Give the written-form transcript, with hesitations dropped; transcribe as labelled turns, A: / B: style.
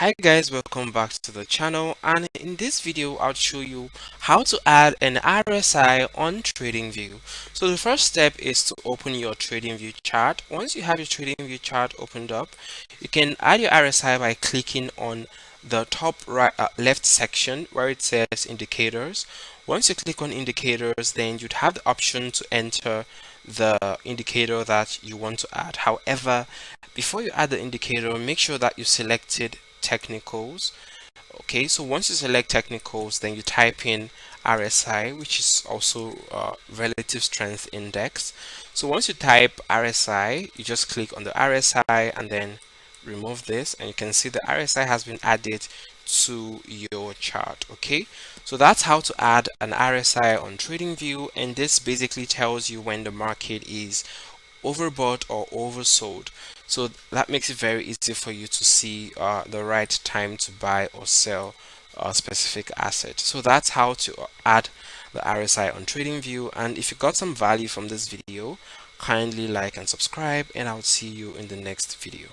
A: Hi guys, welcome back to the channel, and in this video I'll show you how to add an RSI on TradingView. So the first step is to open your TradingView chart. Once you have your TradingView chart opened up, you can add your RSI by clicking on the top right left section where it says indicators. Once you click on indicators, then you'd have the option to enter the indicator that you want to add. However, before you add the indicator, make sure that you selected technicals. Okay, so once you select technicals, then you type in RSI, which is also relative strength index. So once you type RSI, you just click on the RSI and then remove this, and you can see the RSI has been added to your chart. Okay, so that's how to add an RSI on TradingView, and this basically tells you when the market is overbought or oversold. So that makes it very easy for you to see the right time to buy or sell a specific asset. So that's how to add the RSI on TradingView. And if you got some value from this video, kindly like and subscribe, and I'll see you in the next video.